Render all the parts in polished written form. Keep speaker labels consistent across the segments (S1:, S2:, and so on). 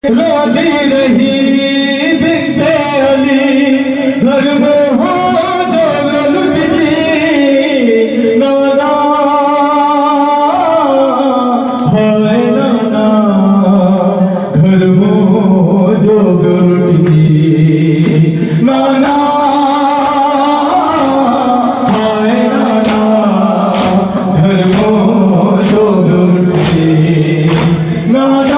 S1: रोती रही बिनते अली घर में हो जो लुट जी नाना हाय नाना घर में जो लुट जी नाना हाय नाना घर में जो लुट जी नाना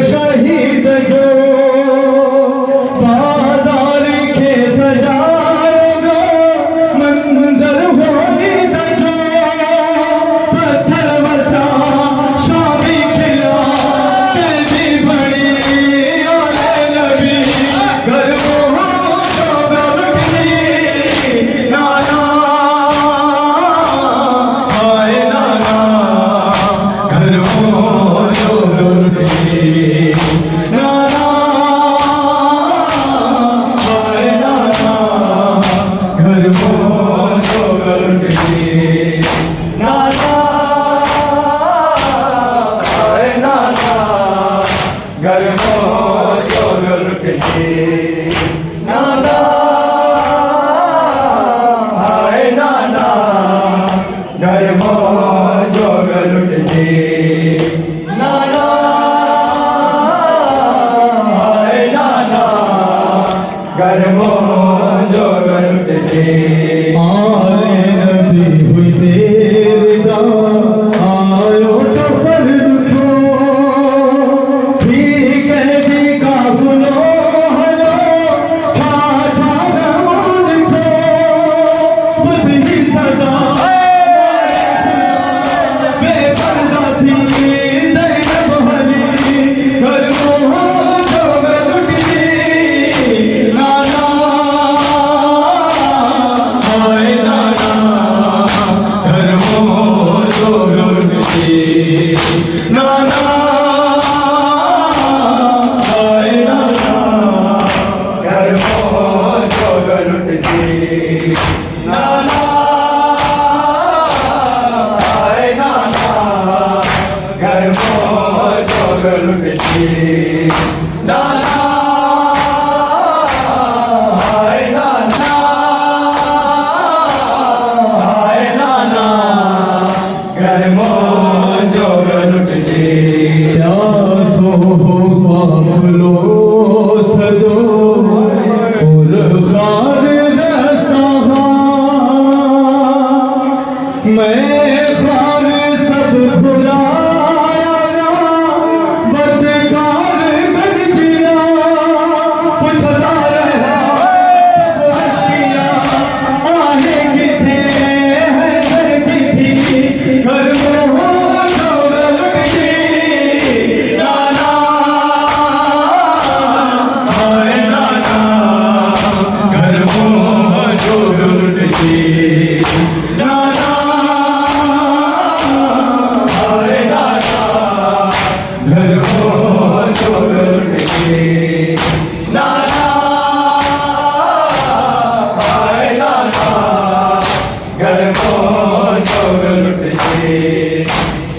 S1: शहीद जो बाजार के सजाएगा मंजर होली जो पत्थर वसा शादी खिला तेरी बड़ी नबी घर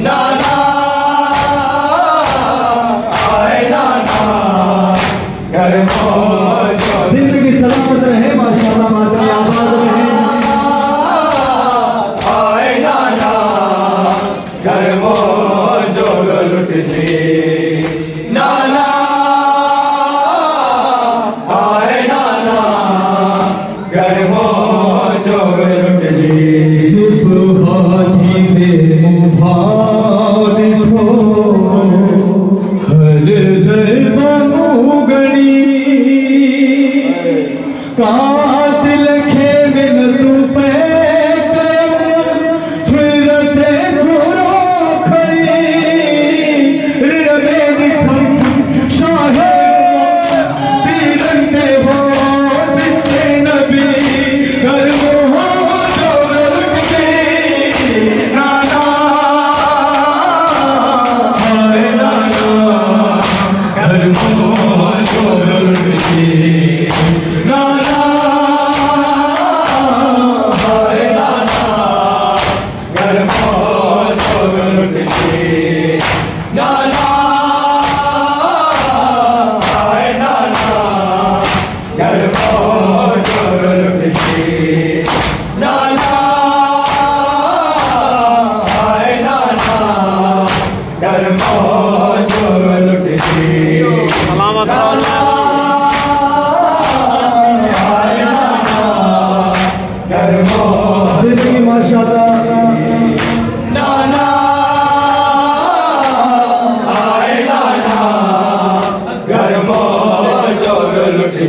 S1: नाना हाय नाना घर जिंदगी सलामत रहे माशाअल्लाह माता आबाद रहे हाय नाना घर में जो लुट जी नाना हाय नाना घर में जो लुट जी सिर्फ हाथी दे मुभार हो हर ज़रबा मुगड़ी कातिल खेमिन तू पे फिरते गुरो खड़ी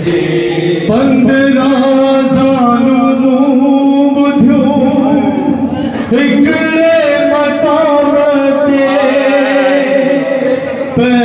S2: जे
S1: 15 सानू बुझो हिकड़े मकाम ते